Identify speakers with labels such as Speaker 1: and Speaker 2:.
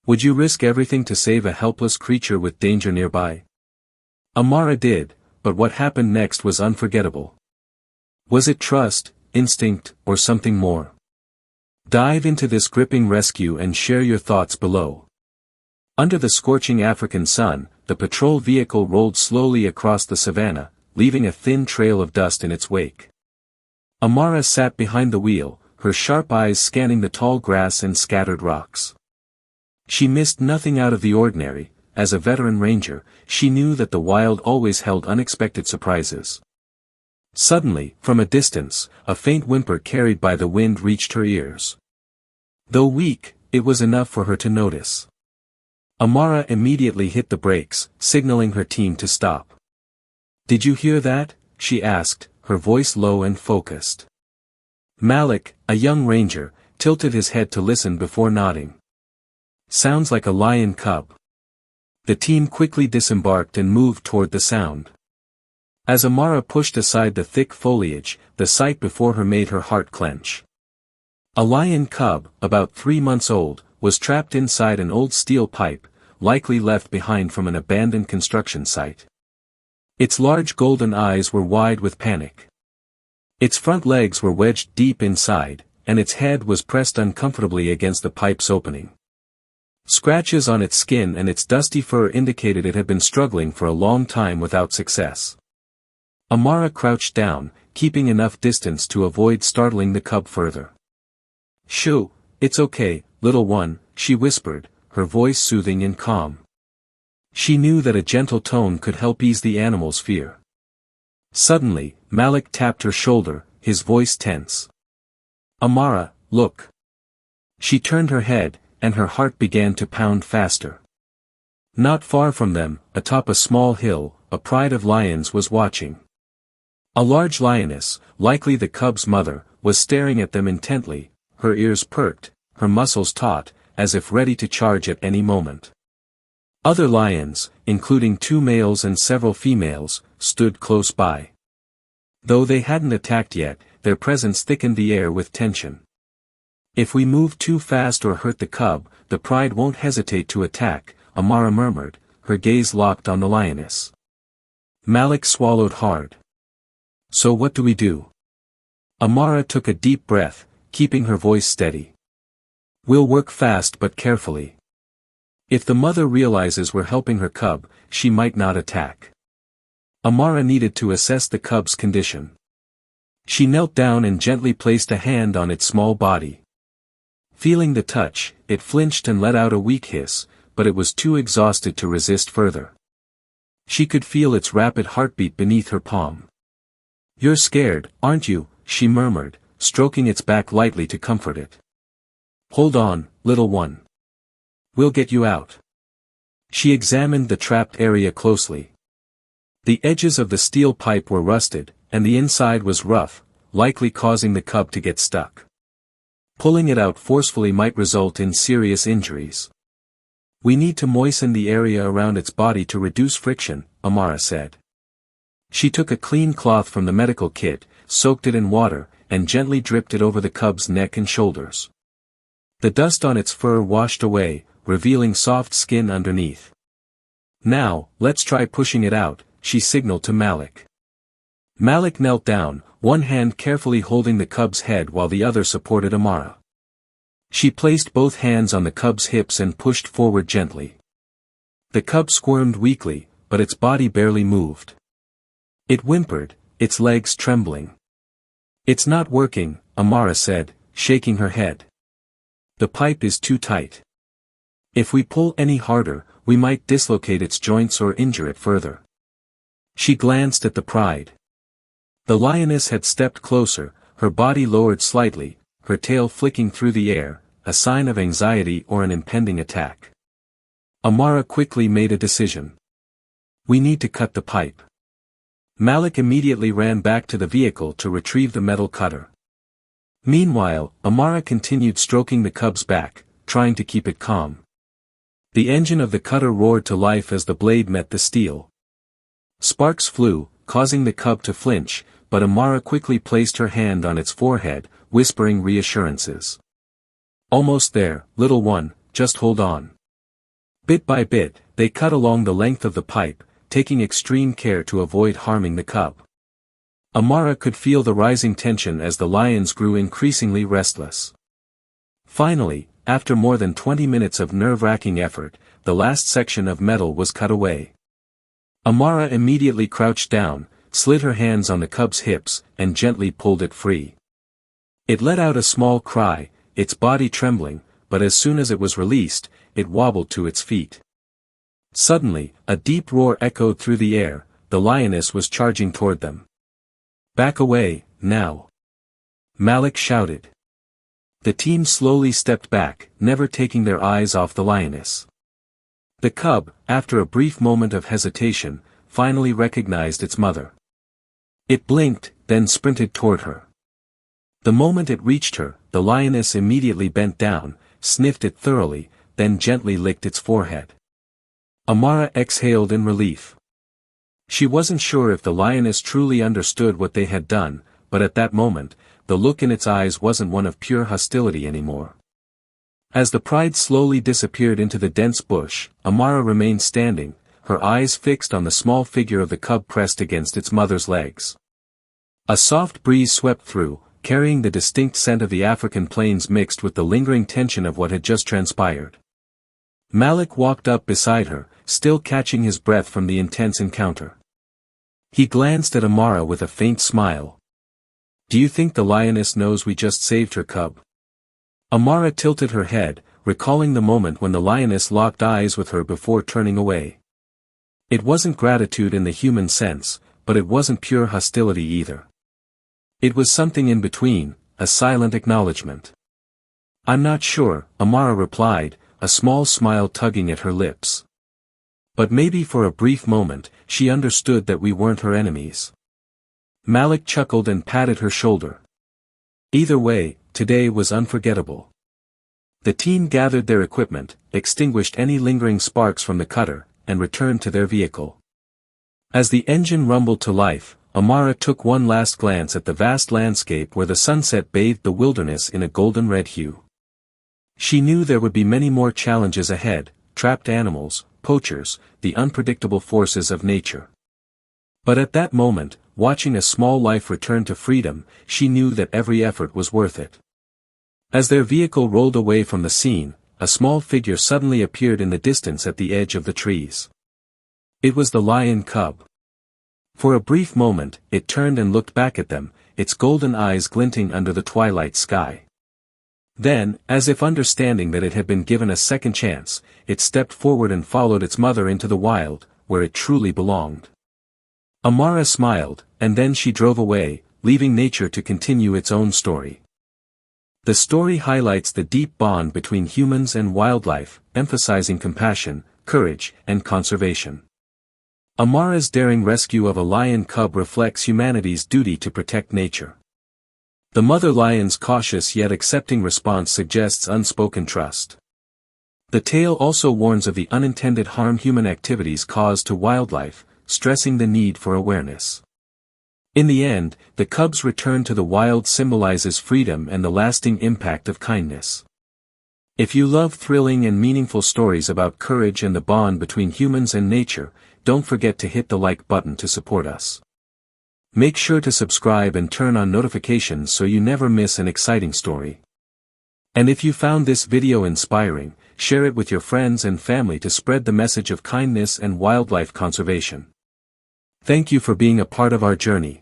Speaker 1: Would you risk everything to save a helpless creature with danger nearby? Amara did, but what happened next was unforgettable. Was it trust, instinct, or something more? Dive into this gripping rescue and share your thoughts below. Under the scorching African sun, the patrol vehicle rolled slowly across the savannah, leaving a thin trail of dust in its wake. Amara sat behind the wheel, her sharp eyes scanning the tall grass and scattered rocks. She missed nothing out of the ordinary. As a veteran ranger, she knew that the wild always held unexpected surprises. Suddenly, from a distance, a faint whimper carried by the wind reached her ears. Though weak, it was enough for her to notice. Amara immediately hit the brakes, signaling her team to stop. "Did you hear that?" she asked, her voice low and focused. Malik, a young ranger, tilted his head to listen before nodding. "Sounds like a lion cub." The team quickly disembarked and moved toward the sound. As Amara pushed aside the thick foliage, the sight before her made her heart clench. A lion cub, about 3 months old, was trapped inside an old steel pipe, likely left behind from an abandoned construction site. Its large golden eyes were wide with panic. Its front legs were wedged deep inside, and its head was pressed uncomfortably against the pipe's opening. Scratches on its skin and its dusty fur indicated it had been struggling for a long time without success. Amara crouched down, keeping enough distance to avoid startling the cub further. "Shoo, it's okay, little one," she whispered, her voice soothing and calm. She knew that a gentle tone could help ease the animal's fear. Suddenly, Malik tapped her shoulder, his voice tense. "Amara, look." She turned her head, and her heart began to pound faster. Not far from them, atop a small hill, a pride of lions was watching. A large lioness, likely the cub's mother, was staring at them intently, her ears perked, her muscles taut, as if ready to charge at any moment. Other lions, including 2 males and several females, stood close by. Though they hadn't attacked yet, their presence thickened the air with tension. "If we move too fast or hurt the cub, the pride won't hesitate to attack," Amara murmured, her gaze locked on the lioness. Malik swallowed hard. "So what do we do?" Amara took a deep breath, keeping her voice steady. "We'll work fast but carefully. If the mother realizes we're helping her cub, she might not attack." Amara needed to assess the cub's condition. She knelt down and gently placed a hand on its small body. Feeling the touch, it flinched and let out a weak hiss, but it was too exhausted to resist further. She could feel its rapid heartbeat beneath her palm. "You're scared, aren't you?" she murmured, stroking its back lightly to comfort it. "Hold on, little one. We'll get you out." She examined the trapped area closely. The edges of the steel pipe were rusted, and the inside was rough, likely causing the cub to get stuck. Pulling it out forcefully might result in serious injuries. "We need to moisten the area around its body to reduce friction," Amara said. She took a clean cloth from the medical kit, soaked it in water, and gently dripped it over the cub's neck and shoulders. The dust on its fur washed away, revealing soft skin underneath. "Now, let's try pushing it out," she signaled to Malik. Malik knelt down, one hand carefully holding the cub's head while the other supported Amara. She placed both hands on the cub's hips and pushed forward gently. The cub squirmed weakly, but its body barely moved. It whimpered, its legs trembling. "It's not working," Amara said, shaking her head. "The pipe is too tight. If we pull any harder, we might dislocate its joints or injure it further." She glanced at the pride. The lioness had stepped closer, her body lowered slightly, her tail flicking through the air, a sign of anxiety or an impending attack. Amara quickly made a decision. "We need to cut the pipe." Malik immediately ran back to the vehicle to retrieve the metal cutter. Meanwhile, Amara continued stroking the cub's back, trying to keep it calm. The engine of the cutter roared to life as the blade met the steel. Sparks flew, causing the cub to flinch, but Amara quickly placed her hand on its forehead, whispering reassurances. "Almost there, little one, just hold on." Bit by bit, they cut along the length of the pipe, taking extreme care to avoid harming the cub. Amara could feel the rising tension as the lions grew increasingly restless. Finally, after more than 20 minutes of nerve-wracking effort, the last section of metal was cut away. Amara immediately crouched down, slid her hands on the cub's hips, and gently pulled it free. It let out a small cry, its body trembling, but as soon as it was released, it wobbled to its feet. Suddenly, a deep roar echoed through the air. The lioness was charging toward them. "Back away, now!" Malik shouted. The team slowly stepped back, never taking their eyes off the lioness. The cub, after a brief moment of hesitation, finally recognized its mother. It blinked, then sprinted toward her. The moment it reached her, the lioness immediately bent down, sniffed it thoroughly, then gently licked its forehead. Amara exhaled in relief. She wasn't sure if the lioness truly understood what they had done, but at that moment, the look in its eyes wasn't one of pure hostility anymore. As the pride slowly disappeared into the dense bush, Amara remained standing, her eyes fixed on the small figure of the cub pressed against its mother's legs. A soft breeze swept through, carrying the distinct scent of the African plains mixed with the lingering tension of what had just transpired. Malik walked up beside her, still catching his breath from the intense encounter. He glanced at Amara with a faint smile. "Do you think the lioness knows we just saved her cub?" Amara tilted her head, recalling the moment when the lioness locked eyes with her before turning away. It wasn't gratitude in the human sense, but it wasn't pure hostility either. It was something in between, a silent acknowledgement. "I'm not sure," Amara replied, a small smile tugging at her lips. But maybe for a brief moment, she understood that we weren't her enemies. Malik chuckled and patted her shoulder. Either way, today was unforgettable. The team gathered their equipment, extinguished any lingering sparks from the cutter, and returned to their vehicle. As the engine rumbled to life, Amara took one last glance at the vast landscape where the sunset bathed the wilderness in a golden red hue. She knew there would be many more challenges ahead, trapped animals, poachers, the unpredictable forces of nature. But at that moment, watching a small life return to freedom, she knew that every effort was worth it. As their vehicle rolled away from the scene, a small figure suddenly appeared in the distance at the edge of the trees. It was the lion cub. For a brief moment, it turned and looked back at them, its golden eyes glinting under the twilight sky. Then, as if understanding that it had been given a second chance, it stepped forward and followed its mother into the wild, where it truly belonged. Amara smiled, and then she drove away, leaving nature to continue its own story. The story highlights the deep bond between humans and wildlife, emphasizing compassion, courage, and conservation. Amara's daring rescue of a lion cub reflects humanity's duty to protect nature. The mother lion's cautious yet accepting response suggests unspoken trust. The tale also warns of the unintended harm human activities cause to wildlife, stressing the need for awareness. In the end, the cub's return to the wild symbolizes freedom and the lasting impact of kindness. If you love thrilling and meaningful stories about courage and the bond between humans and nature, don't forget to hit the like button to support us. Make sure to subscribe and turn on notifications so you never miss an exciting story. And if you found this video inspiring, share it with your friends and family to spread the message of kindness and wildlife conservation. Thank you for being a part of our journey.